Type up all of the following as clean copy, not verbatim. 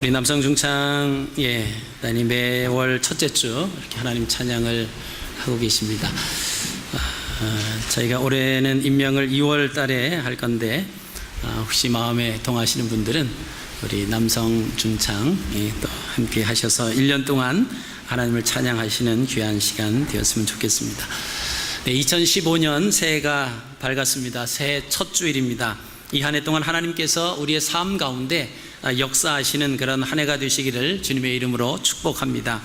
우리 남성중창 단위 매월 첫째 주 이렇게 하나님 찬양을 하고 계십니다. 저희가 올해는 임명을 2월 달에 할 건데 혹시 마음에 동하시는 분들은 우리 남성중창 또 함께 하셔서 1년 동안 하나님을 찬양하시는 귀한 시간 되었으면 좋겠습니다. 2015년 새해가 밝았습니다. 새해 첫 주일입니다. 이 한 해 동안 하나님께서 우리의 삶 가운데 역사하시는 그런 한 해가 되시기를 주님의 이름으로 축복합니다.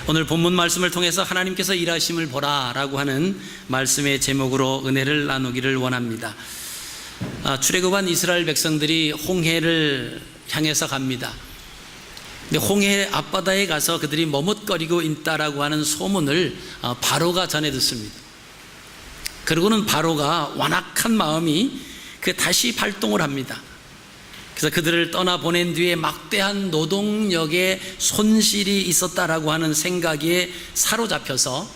오늘 본문 말씀을 통해서 하나님께서 일하심을 보라 라고 하는 말씀의 제목으로 은혜를 나누기를 원합니다. 출애굽한 이스라엘 백성들이 홍해를 향해서 갑니다. 근데 홍해 앞바다에 가서 그들이 머뭇거리고 있다라고 하는 소문을 바로가 전해 듣습니다. 그리고는 바로가 완악한 마음이 다시 발동을 합니다. 그래서 그들을 떠나보낸 뒤에 막대한 노동력의 손실이 있었다라고 하는 생각에 사로잡혀서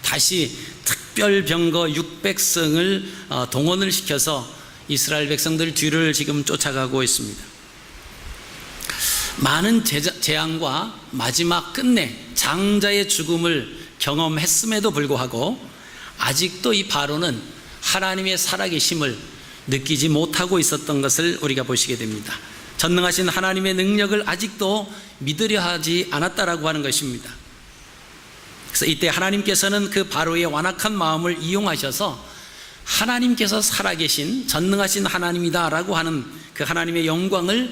다시 특별병거 600성을 동원을 시켜서 이스라엘 백성들 뒤를 지금 쫓아가고 있습니다. 많은 재앙과 마지막 끝내 장자의 죽음을 경험했음에도 불구하고 아직도 이 바로는 하나님의 살아계심을 느끼지 못하고 있었던 것을 우리가 보시게 됩니다. 전능하신 하나님의 능력을 아직도 믿으려 하지 않았다라고 하는 것입니다. 그래서 이때 하나님께서는 그 바로의 완악한 마음을 이용하셔서 하나님께서 살아계신 전능하신 하나님이다라고 하는 그 하나님의 영광을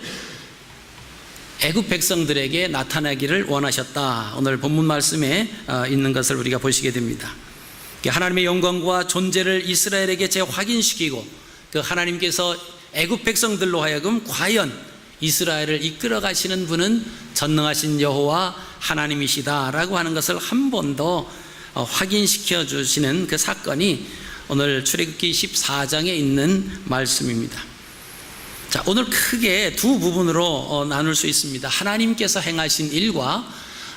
애굽 백성들에게 나타나기를 원하셨다. 오늘 본문 말씀에 있는 것을 우리가 보시게 됩니다. 하나님의 영광과 존재를 이스라엘에게 재확인시키고 그 하나님께서 애굽 백성들로 하여금 과연 이스라엘을 이끌어 가시는 분은 전능하신 여호와 하나님이시다라고 하는 것을 한 번 더 확인시켜 주시는 그 사건이 오늘 출애굽기 14장에 있는 말씀입니다. 자, 오늘 크게 두 부분으로 나눌 수 있습니다. 하나님께서 행하신 일과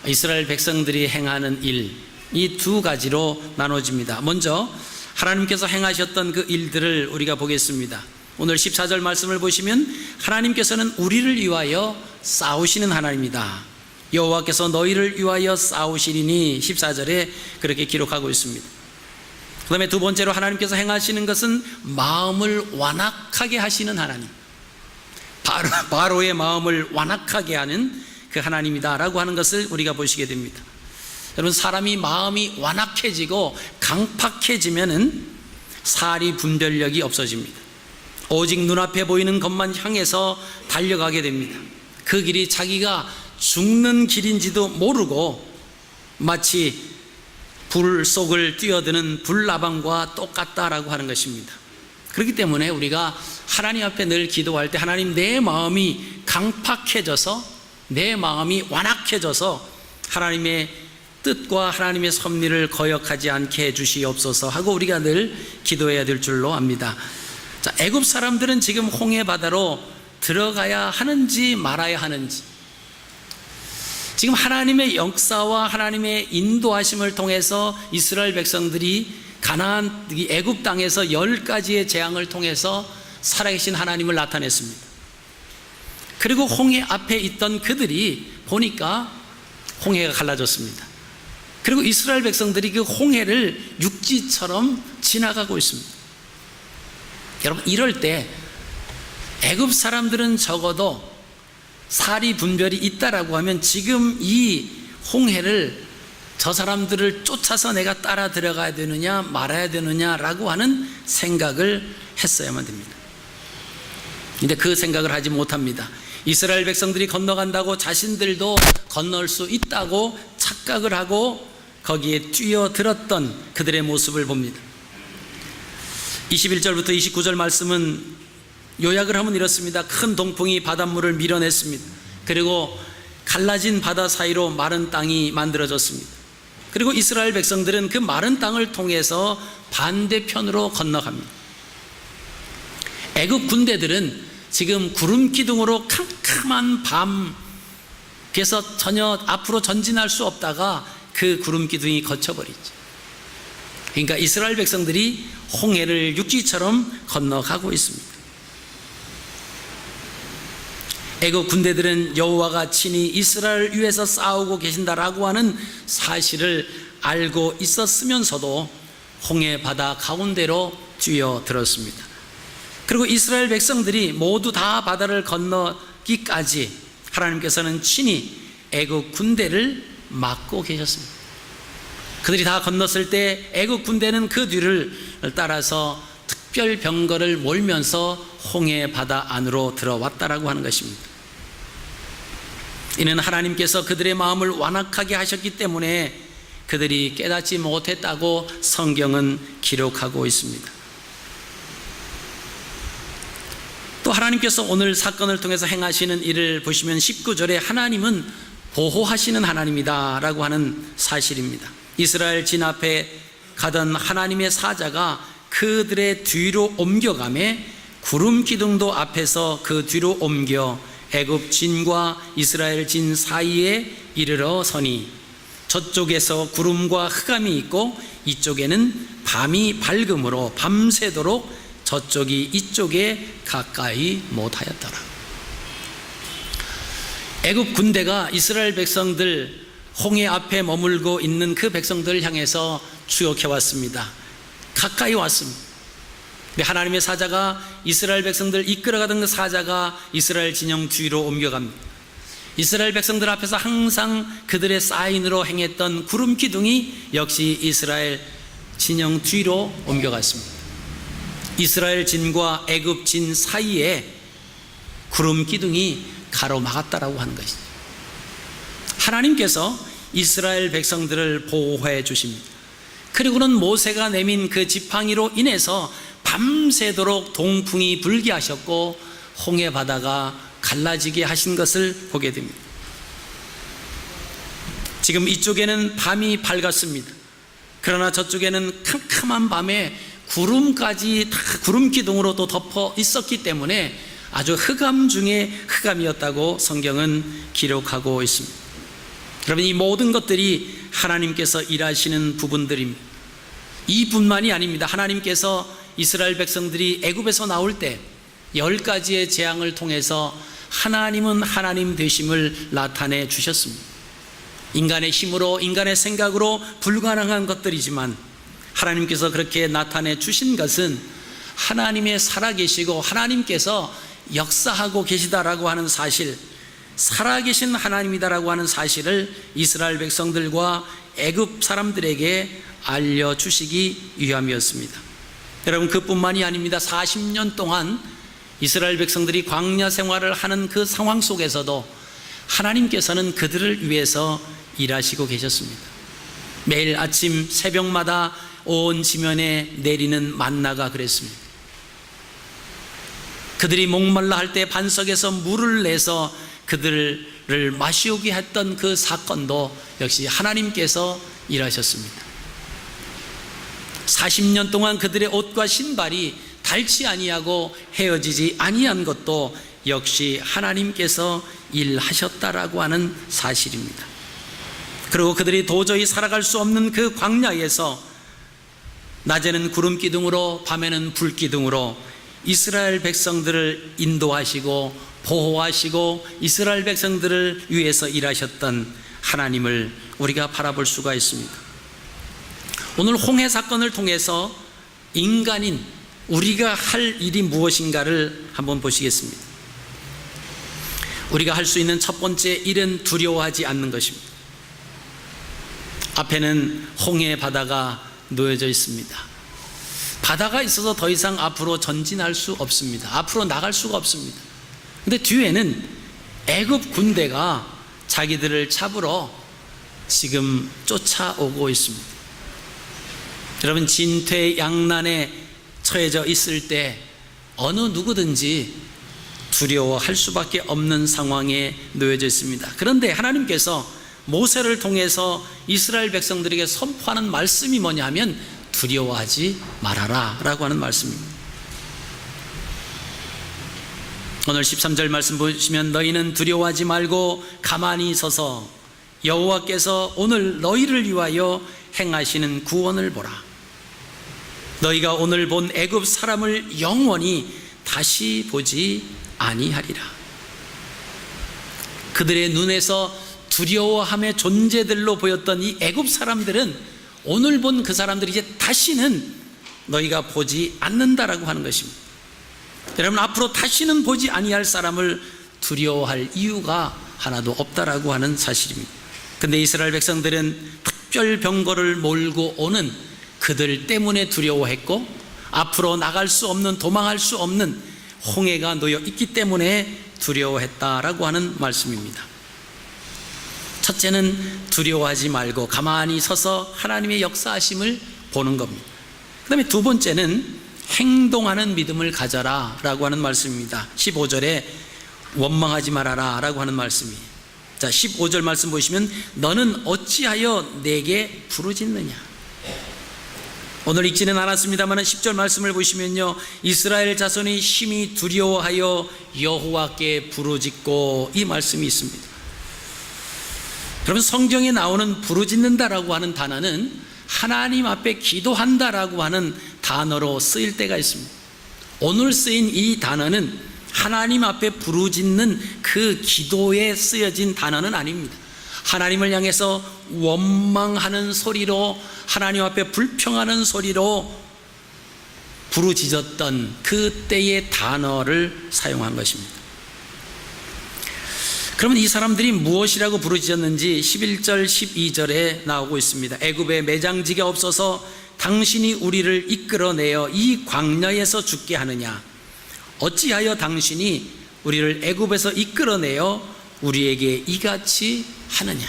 이스라엘 백성들이 행하는 일, 이 두 가지로 나눠집니다. 먼저 하나님께서 행하셨던 그 일들을 우리가 보겠습니다. 오늘 14절 말씀을 보시면 하나님께서는 우리를 위하여 싸우시는 하나님이다. 여호와께서 너희를 위하여 싸우시리니 14절에 그렇게 기록하고 있습니다. 그 다음에 두 번째로 하나님께서 행하시는 것은 마음을 완악하게 하시는 하나님, 바로의 마음을 완악하게 하는 그 하나님이다라고 하는 것을 우리가 보시게 됩니다. 여러분, 사람이 마음이 완악해지고 강팍해지면은 사리 분별력이 없어집니다. 오직 눈앞에 보이는 것만 향해서 달려가게 됩니다. 그 길이 자기가 죽는 길인지도 모르고 마치 불 속을 뛰어드는 불나방과 똑같다라고 하는 것입니다. 그렇기 때문에 우리가 하나님 앞에 늘 기도할 때 하나님, 내 마음이 강팍해져서 내 마음이 완악해져서 하나님의 뜻과 하나님의 섭리를 거역하지 않게 해주시옵소서 하고 우리가 늘 기도해야 될 줄로 압니다. 자, 애굽 사람들은 지금 홍해 바다로 들어가야 하는지 말아야 하는지, 지금 하나님의 역사와 하나님의 인도하심을 통해서 이스라엘 백성들이 가나안 애굽 땅에서 10가지의 재앙을 통해서 살아계신 하나님을 나타냈습니다. 그리고 홍해 앞에 있던 그들이 보니까 홍해가 갈라졌습니다. 그리고 이스라엘 백성들이 그 홍해를 육지처럼 지나가고 있습니다. 여러분, 이럴 때 애굽 사람들은 적어도 사리 분별이 있다라고 하면 지금 이 홍해를, 저 사람들을 쫓아서 내가 따라 들어가야 되느냐 말아야 되느냐라고 하는 생각을 했어야만 됩니다. 근데 그 생각을 하지 못합니다. 이스라엘 백성들이 건너간다고 자신들도 건널 수 있다고 착각을 하고 거기에 뛰어들었던 그들의 모습을 봅니다. 21절부터 29절 말씀은 요약을 하면 이렇습니다. 큰 동풍이 바닷물을 밀어냈습니다. 그리고 갈라진 바다 사이로 마른 땅이 만들어졌습니다. 그리고 이스라엘 백성들은 그 마른 땅을 통해서 반대편으로 건너갑니다. 애굽 군대들은 지금 구름 기둥으로 캄캄한 밤에서 전혀 앞으로 전진할 수 없다가 그 구름 기둥이 거쳐버리죠. 그러니까 이스라엘 백성들이 홍해를 육지처럼 건너가고 있습니다. 애국 군대들은 여호와가 친히 이스라엘을 위해서 싸우고 계신다라고 하는 사실을 알고 있었으면서도 홍해 바다 가운데로 뛰어들었습니다. 그리고 이스라엘 백성들이 모두 다 바다를 건너기까지 하나님께서는 친히 애국 군대를 막고 계셨습니다. 그들이 다 건넜을 때 애국 군대는 그 뒤를 따라서 특별 병거를 몰면서 홍해 바다 안으로 들어왔다라고 하는 것입니다. 이는 하나님께서 그들의 마음을 완악하게 하셨기 때문에 그들이 깨닫지 못했다고 성경은 기록하고 있습니다. 또 하나님께서 오늘 사건을 통해서 행하시는 일을 보시면 19절에 하나님은 보호하시는 하나님이다 라고 하는 사실입니다. 이스라엘 진 앞에 가던 하나님의 사자가 그들의 뒤로 옮겨가매 구름 기둥도 앞에서 그 뒤로 옮겨 애굽 진과 이스라엘 진 사이에 이르러 서니 저쪽에서 구름과 흑암이 있고 이쪽에는 밤이 밝음으로 밤새도록 저쪽이 이쪽에 가까이 못하였더라. 애굽 군대가 이스라엘 백성들 홍해 앞에 머물고 있는 그 백성들을 향해서 추격해 왔습니다. 가까이 왔습니다. 하나님의 사자가 이스라엘 백성들 이끌어가던 그 사자가 이스라엘 진영 뒤로 옮겨갑니다. 이스라엘 백성들 앞에서 항상 그들의 사인으로 행했던 구름 기둥이 역시 이스라엘 진영 뒤로 옮겨갔습니다. 이스라엘 진과 애굽 진 사이에 구름 기둥이 가로막았다라고 하는 것이죠. 하나님께서 이스라엘 백성들을 보호해 주십니다. 그리고는 모세가 내민 그 지팡이로 인해서 밤새도록 동풍이 불게 하셨고 홍해 바다가 갈라지게 하신 것을 보게 됩니다. 지금 이쪽에는 밤이 밝았습니다. 그러나 저쪽에는 캄캄한 밤에 구름까지 다 구름 기둥으로 또 덮어 있었기 때문에 아주 흑암 중에 흑암이었다고 성경은 기록하고 있습니다. 여러분, 이 모든 것들이 하나님께서 일하시는 부분들입니다. 이뿐만이 아닙니다. 하나님께서 이스라엘 백성들이 애굽에서 나올 때 10가지의 재앙을 통해서 하나님은 하나님 되심을 나타내 주셨습니다. 인간의 힘으로, 인간의 생각으로 불가능한 것들이지만 하나님께서 그렇게 나타내 주신 것은 하나님의 살아계시고 하나님께서 역사하고 계시다라고 하는 사실, 살아계신 하나님이다라고 하는 사실을 이스라엘 백성들과 애굽 사람들에게 알려주시기 위함이었습니다. 여러분, 그뿐만이 아닙니다. 40년 동안 이스라엘 백성들이 광야 생활을 하는 그 상황 속에서도 하나님께서는 그들을 위해서 일하시고 계셨습니다. 매일 아침 새벽마다 온 지면에 내리는 만나가 그랬습니다. 그들이 목말라 할 때 반석에서 물을 내서 그들을 마시오게 했던 그 사건도 역시 하나님께서 일하셨습니다. 40년 동안 그들의 옷과 신발이 닳지 아니하고 헤어지지 아니한 것도 역시 하나님께서 일하셨다라고 하는 사실입니다. 그리고 그들이 도저히 살아갈 수 없는 그 광야에서 낮에는 구름 기둥으로 밤에는 불 기둥으로 이스라엘 백성들을 인도하시고 보호하시고 이스라엘 백성들을 위해서 일하셨던 하나님을 우리가 바라볼 수가 있습니다. 오늘 홍해 사건을 통해서 인간인 우리가 할 일이 무엇인가를 한번 보시겠습니다. 우리가 할 수 있는 첫 번째 일은 두려워하지 않는 것입니다. 앞에는 홍해 바다가 놓여져 있습니다. 바다가 있어서 더 이상 앞으로 전진할 수 없습니다. 앞으로 나갈 수가 없습니다. 근데 뒤에는 애굽 군대가 자기들을 잡으러 지금 쫓아오고 있습니다. 여러분, 진퇴양난에 처해져 있을 때 어느 누구든지 두려워할 수밖에 없는 상황에 놓여져 있습니다. 그런데 하나님께서 모세를 통해서 이스라엘 백성들에게 선포하는 말씀이 뭐냐 하면 두려워하지 말아라 라고 하는 말씀입니다. 오늘 13절 말씀 보시면 너희는 두려워하지 말고 가만히 서서 여호와께서 오늘 너희를 위하여 행하시는 구원을 보라. 너희가 오늘 본 애굽 사람을 영원히 다시 보지 아니하리라. 그들의 눈에서 두려워함의 존재들로 보였던 이 애굽 사람들은 오늘 본 그 사람들이 이제 다시는 너희가 보지 않는다라고 하는 것입니다. 여러분, 앞으로 다시는 보지 아니할 사람을 두려워할 이유가 하나도 없다라고 하는 사실입니다. 근데 이스라엘 백성들은 특별 병거를 몰고 오는 그들 때문에 두려워했고, 앞으로 나갈 수 없는, 도망할 수 없는 홍해가 놓여 있기 때문에 두려워했다라고 하는 말씀입니다. 첫째는 두려워하지 말고 가만히 서서 하나님의 역사하심을 보는 겁니다. 그 다음에 두 번째는 행동하는 믿음을 가져라 라고 하는 말씀입니다. 15절에 원망하지 말아라 라고 하는 말씀이에요. 자, 15절 말씀 보시면 너는 어찌하여 내게 부르짖느냐. 오늘 읽지는 않았습니다만 10절 말씀을 보시면요, 이스라엘 자손이 심히 두려워하여 여호와께 부르짖고, 이 말씀이 있습니다. 여러분, 성경에 나오는 부르짖는다라고 하는 단어는 하나님 앞에 기도한다라고 하는 단어로 쓰일 때가 있습니다. 오늘 쓰인 이 단어는 하나님 앞에 부르짖는 그 기도에 쓰여진 단어는 아닙니다. 하나님을 향해서 원망하는 소리로, 하나님 앞에 불평하는 소리로 부르짖었던 그때의 단어를 사용한 것입니다. 그러면 이 사람들이 무엇이라고 부르짖었는지 11절 12절에 나오고 있습니다. 애굽에 매장지가 없어서 당신이 우리를 이끌어내어 이 광야에서 죽게 하느냐. 어찌하여 당신이 우리를 애굽에서 이끌어내어 우리에게 이같이 하느냐.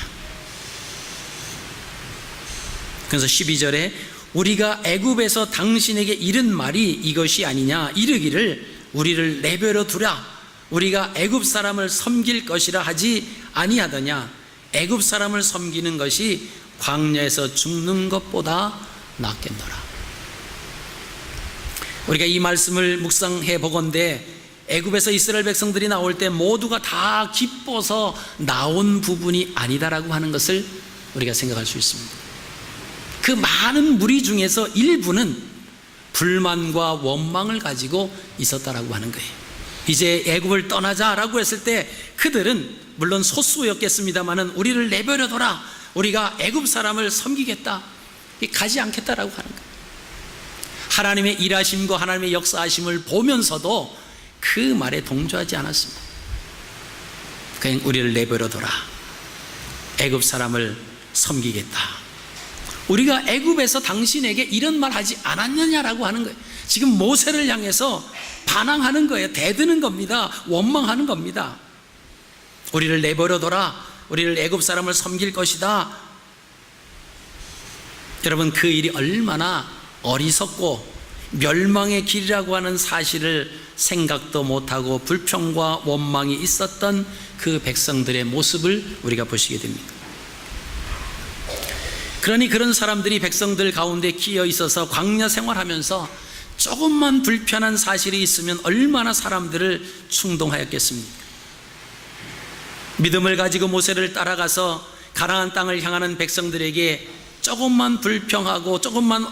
그래서 12절에 우리가 애굽에서 당신에게 이른 말이 이것이 아니냐. 이르기를 우리를 내버려 두라. 우리가 애굽 사람을 섬길 것이라 하지 아니하더냐. 애굽 사람을 섬기는 것이 광야에서 죽는 것보다 낫겠노라. 우리가 이 말씀을 묵상해 보건대 애굽에서 이스라엘 백성들이 나올 때 모두가 다 기뻐서 나온 부분이 아니다라고 하는 것을 우리가 생각할 수 있습니다. 그 많은 무리 중에서 일부는 불만과 원망을 가지고 있었다라고 하는 거예요. 이제 애굽을 떠나자라고 했을 때 그들은 물론 소수였겠습니다만은 우리를 내버려둬라, 우리가 애굽 사람을 섬기겠다, 가지 않겠다라고 하는 거예요. 하나님의 일하심과 하나님의 역사하심을 보면서도 그 말에 동조하지 않았습니다. 그냥 우리를 내버려둬라, 애굽 사람을 섬기겠다, 우리가 애굽에서 당신에게 이런 말 하지 않았느냐라고 하는 거예요. 지금 모세를 향해서 반항하는 거예요. 대드는 겁니다. 원망하는 겁니다. 우리를 내버려둬라, 우리를 애굽 사람을 섬길 것이다. 여러분, 그 일이 얼마나 어리석고 멸망의 길이라고 하는 사실을 생각도 못하고 불평과 원망이 있었던 그 백성들의 모습을 우리가 보시게 됩니다. 그러니 그런 사람들이 백성들 가운데 끼어 있어서 광야 생활하면서 조금만 불편한 사실이 있으면 얼마나 사람들을 충동하였겠습니까? 믿음을 가지고 모세를 따라가서 가나안 땅을 향하는 백성들에게 조금만 불평하고 조금만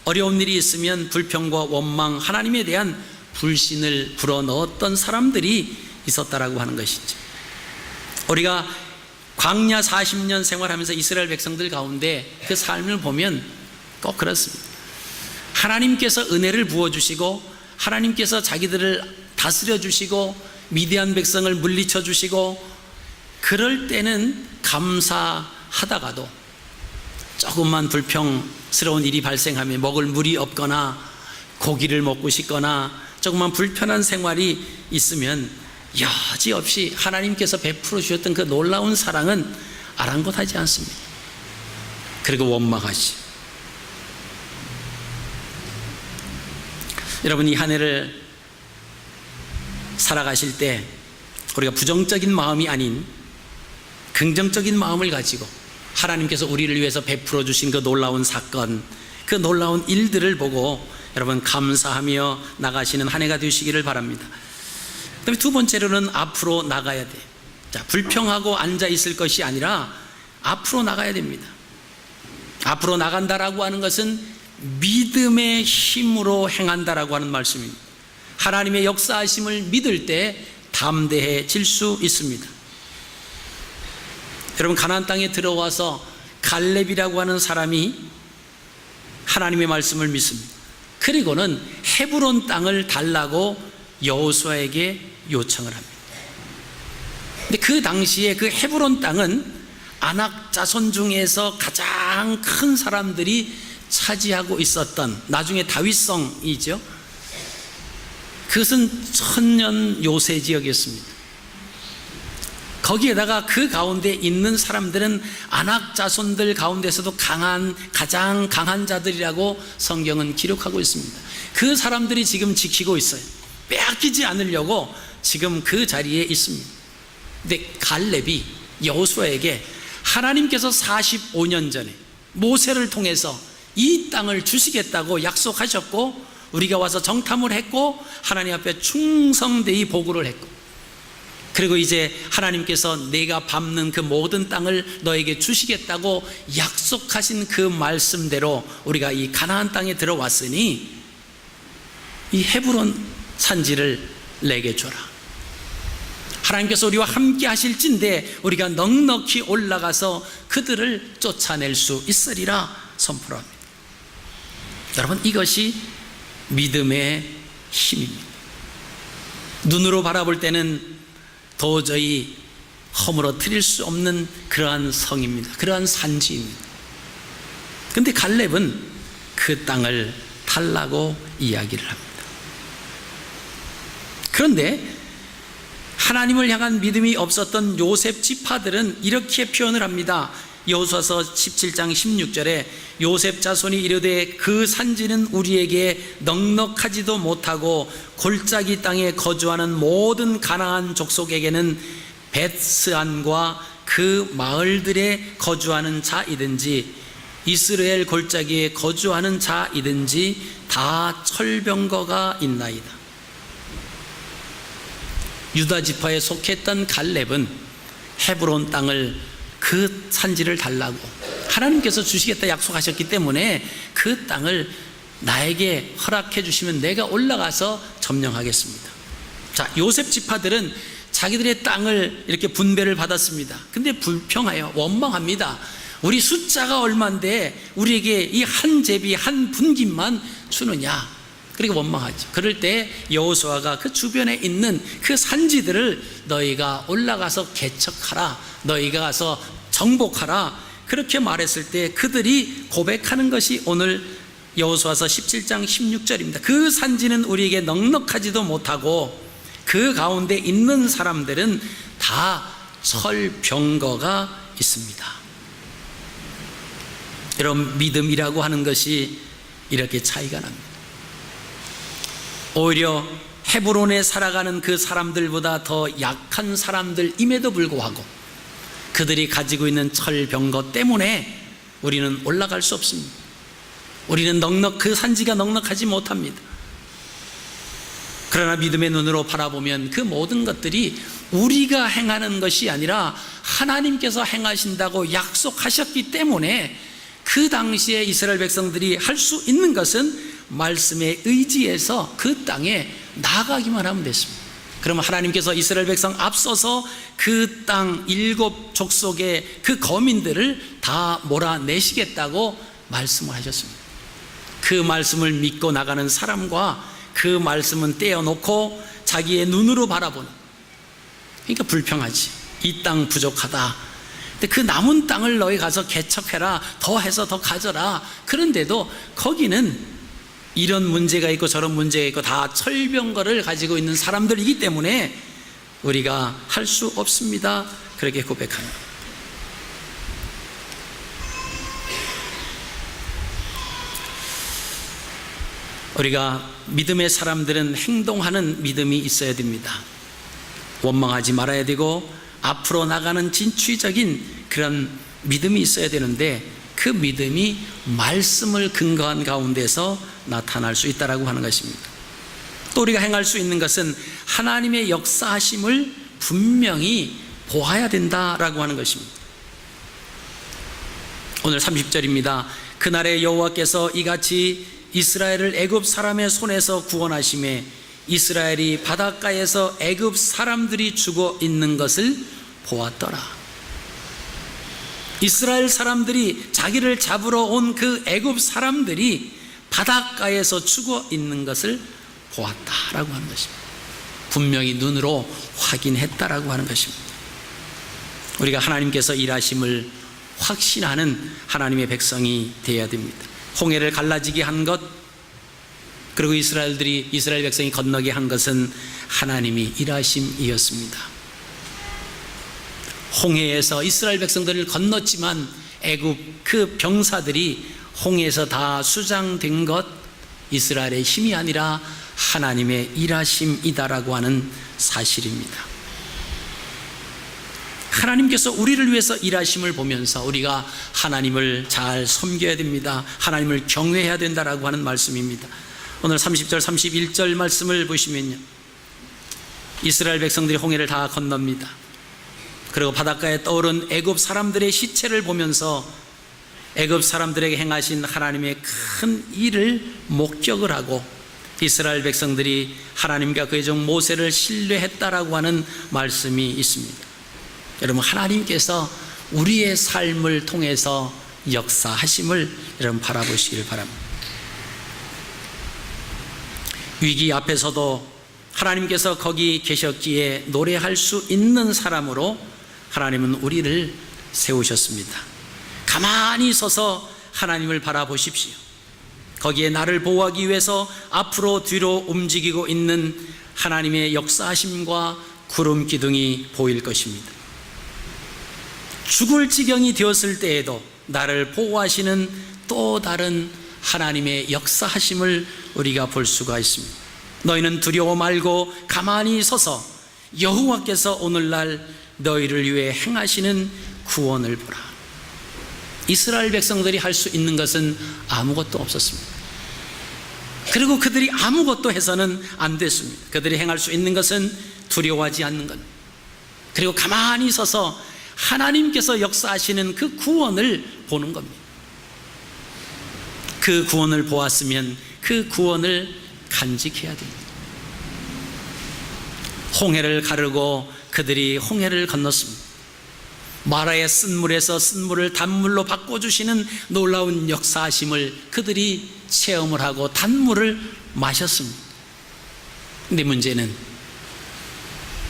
어려운 일이 있으면 불평과 원망, 하나님에 대한 불신을 불어넣었던 사람들이 있었다라고 하는 것이죠. 우리가 광야 40년 생활하면서 이스라엘 백성들 가운데 그 삶을 보면 꼭 그렇습니다. 하나님께서 은혜를 부어주시고 하나님께서 자기들을 다스려 주시고 미디안 백성을 물리쳐 주시고 그럴 때는 감사하다가도 조금만 불평스러운 일이 발생하면 먹을 물이 없거나 고기를 먹고 싶거나 조금만 불편한 생활이 있으면 여지없이 하나님께서 베풀어 주셨던 그 놀라운 사랑은 아랑곳하지 않습니다. 그리고 원망하지. 여러분, 이 한 해를 살아가실 때 우리가 부정적인 마음이 아닌 긍정적인 마음을 가지고 하나님께서 우리를 위해서 베풀어 주신 그 놀라운 사건, 그 놀라운 일들을 보고 여러분 감사하며 나가시는 한 해가 되시기를 바랍니다. 그다음에 두 번째로는 앞으로 나가야 돼요. 자, 불평하고 앉아 있을 것이 아니라 앞으로 나가야 됩니다. 앞으로 나간다라고 하는 것은 믿음의 힘으로 행한다라고 하는 말씀입니다. 하나님의 역사하심을 믿을 때 담대해질 수 있습니다. 여러분, 가나안 땅에 들어와서 갈렙이라고 하는 사람이 하나님의 말씀을 믿습니다. 그리고는 헤브론 땅을 달라고 여호수아에게 요청을 합니다. 근데 그 당시에 그 헤브론 땅은 아낙 자손 중에서 가장 큰 사람들이 차지하고 있었던, 나중에 다윗성이죠. 그것은 천년 요새 지역이었습니다. 거기에다가 그 가운데 있는 사람들은 아낙 자손들 가운데서도 가장 강한 자들이라고 성경은 기록하고 있습니다. 그 사람들이 지금 지키고 있어요. 빼앗기지 않으려고 지금 그 자리에 있습니다. 근데 갈렙이 여호수아에게 하나님께서 45년 전에 모세를 통해서 이 땅을 주시겠다고 약속하셨고, 우리가 와서 정탐을 했고 하나님 앞에 충성되이 보고를 했고, 그리고 이제 하나님께서 내가 밟는 그 모든 땅을 너에게 주시겠다고 약속하신 그 말씀대로 우리가 이 가나안 땅에 들어왔으니 이 헤브론 산지를 내게 줘라. 하나님께서 우리와 함께 하실진데 우리가 넉넉히 올라가서 그들을 쫓아낼 수 있으리라 선포합니다. 여러분, 이것이 믿음의 힘입니다. 눈으로 바라볼 때는 도저히 허물어뜨릴 수 없는 그러한 성입니다. 그러한 산지입니다. 그런데 갈렙은 그 땅을 달라고 이야기를 합니다. 그런데 하나님을 향한 믿음이 없었던 요셉 지파들은 이렇게 표현을 합니다. 여호수아서 17장 16절에 요셉 자손이 이르되 그 산지는 우리에게 넉넉하지도 못하고 골짜기 땅에 거주하는 모든 가나안 족속에게는 벳스안과 그 마을들에 거주하는 자이든지 이스라엘 골짜기에 거주하는 자이든지 다 철병거가 있나이다. 유다 지파에 속했던 갈렙은 헤브론 땅을, 그 산지를 달라고 하나님께서 주시겠다 약속하셨기 때문에 그 땅을 나에게 허락해 주시면 내가 올라가서 점령하겠습니다. 자, 요셉 지파들은 자기들의 땅을 이렇게 분배를 받았습니다. 근데 불평해요. 원망합니다. 우리 숫자가 얼만데 우리에게 이 한 제비 한 분깃만 주느냐. 그리고 원망하죠. 그럴 때 여호수아가 그 주변에 있는 그 산지들을 너희가 올라가서 개척하라, 너희가 가서 정복하라, 그렇게 말했을 때 그들이 고백하는 것이 오늘 여호수아서 17장 16절입니다. 그 산지는 우리에게 넉넉하지도 못하고 그 가운데 있는 사람들은 다 철병거가 있습니다. 여러분, 믿음이라고 하는 것이 이렇게 차이가 납니다. 오히려 헤브론에 살아가는 그 사람들보다 더 약한 사람들임에도 불구하고 그들이 가지고 있는 철병거 때문에 우리는 올라갈 수 없습니다. 우리는 그 산지가 넉넉하지 못합니다. 그러나 믿음의 눈으로 바라보면 그 모든 것들이 우리가 행하는 것이 아니라 하나님께서 행하신다고 약속하셨기 때문에 그 당시에 이스라엘 백성들이 할 수 있는 것은 말씀에 의지해서 그 땅에 나아가기만 하면 됐습니다. 그러면 하나님께서 이스라엘 백성 앞서서 그 땅 7족속의 그 거민들을 다 몰아내시겠다고 말씀을 하셨습니다. 그 말씀을 믿고 나가는 사람과 그 말씀은 떼어놓고 자기의 눈으로 바라보는, 그러니까 불평하지. 이 땅 부족하다. 근데 그 남은 땅을 너희 가서 개척해라, 더 해서 더 가져라. 그런데도 거기는 이런 문제가 있고 저런 문제가 있고 다 철병거를 가지고 있는 사람들이기 때문에 우리가 할 수 없습니다. 그렇게 고백합니다. 우리가 믿음의 사람들은 행동하는 믿음이 있어야 됩니다. 원망하지 말아야 되고 앞으로 나가는 진취적인 그런 믿음이 있어야 되는데 그 믿음이 말씀을 근거한 가운데서 나타날 수 있다라고 하는 것입니다. 또 우리가 행할 수 있는 것은 하나님의 역사하심을 분명히 보아야 된다라고 하는 것입니다. 오늘 30절입니다. 그날에 여호와께서 이같이 이스라엘을 애굽 사람의 손에서 구원하심에 이스라엘이 바닷가에서 애굽 사람들이 죽어 있는 것을 보았더라. 이스라엘 사람들이 자기를 잡으러 온 그 애굽 사람들이 바닷가에서 죽어 있는 것을 보았다라고 하는 것입니다. 분명히 눈으로 확인했다라고 하는 것입니다. 우리가 하나님께서 일하심을 확신하는 하나님의 백성이 되어야 됩니다. 홍해를 갈라지게 한 것, 그리고 이스라엘 백성이 건너게 한 것은 하나님이 일하심이었습니다. 홍해에서 이스라엘 백성들을 건넜지만 애굽 그 병사들이 홍해에서 다 수장된 것, 이스라엘의 힘이 아니라 하나님의 일하심이다라고 하는 사실입니다. 하나님께서 우리를 위해서 일하심을 보면서 우리가 하나님을 잘 섬겨야 됩니다. 하나님을 경외해야 된다라고 하는 말씀입니다. 오늘 30절 31절 말씀을 보시면요, 이스라엘 백성들이 홍해를 다 건넙니다. 그리고 바닷가에 떠오른 애굽 사람들의 시체를 보면서 애굽 사람들에게 행하신 하나님의 큰 일을 목격을 하고 이스라엘 백성들이 하나님과 그의 종 모세를 신뢰했다라고 하는 말씀이 있습니다. 여러분, 하나님께서 우리의 삶을 통해서 역사하심을 여러분 바라보시길 바랍니다. 위기 앞에서도 하나님께서 거기 계셨기에 노래할 수 있는 사람으로 하나님은 우리를 세우셨습니다. 가만히 서서 하나님을 바라보십시오. 거기에 나를 보호하기 위해서 앞으로 뒤로 움직이고 있는 하나님의 역사하심과 구름 기둥이 보일 것입니다. 죽을 지경이 되었을 때에도 나를 보호하시는 또 다른 하나님의 역사하심을 우리가 볼 수가 있습니다. 너희는 두려워 말고 가만히 서서 여호와께서 오늘날 너희를 위해 행하시는 구원을 보라. 이스라엘 백성들이 할 수 있는 것은 아무것도 없었습니다. 그리고 그들이 아무것도 해서는 안 됐습니다. 그들이 행할 수 있는 것은 두려워하지 않는 것, 그리고 가만히 서서 하나님께서 역사하시는 그 구원을 보는 겁니다. 그 구원을 보았으면 그 구원을 간직해야 됩니다. 홍해를 가르고 그들이 홍해를 건넜습니다. 마라의 쓴물에서 쓴물을 단물로 바꿔주시는 놀라운 역사하심을 그들이 체험을 하고 단물을 마셨습니다. 근데 문제는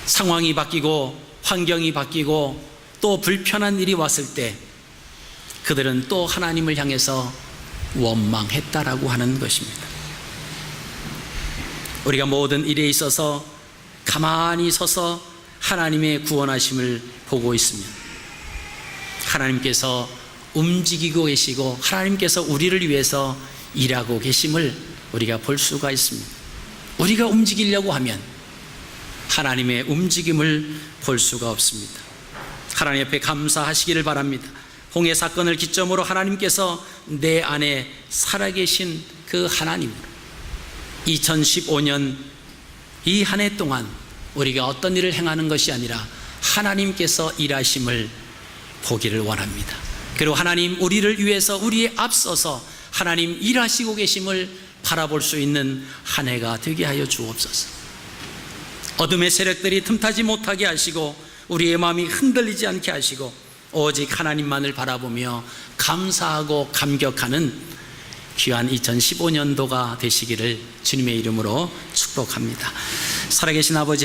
상황이 바뀌고 환경이 바뀌고 또 불편한 일이 왔을 때 그들은 또 하나님을 향해서 원망했다라고 하는 것입니다. 우리가 모든 일에 있어서 가만히 서서 하나님의 구원하심을 보고 있으면 하나님께서 움직이고 계시고 하나님께서 우리를 위해서 일하고 계심을 우리가 볼 수가 있습니다. 우리가 움직이려고 하면 하나님의 움직임을 볼 수가 없습니다. 하나님 앞에 감사하시기를 바랍니다. 홍해 사건을 기점으로 하나님께서 내 안에 살아계신 그 하나님으로 2015년 이 한 해 동안 우리가 어떤 일을 행하는 것이 아니라 하나님께서 일하심을 보기를 원합니다. 그리고 하나님 우리를 위해서 우리에 앞서서 하나님 일하시고 계심을 바라볼 수 있는 한 해가 되게 하여 주옵소서. 어둠의 세력들이 틈타지 못하게 하시고 우리의 마음이 흔들리지 않게 하시고 오직 하나님만을 바라보며 감사하고 감격하는 귀한 2015년도가 되시기를 주님의 이름으로 축복합니다. 살아계신 아버지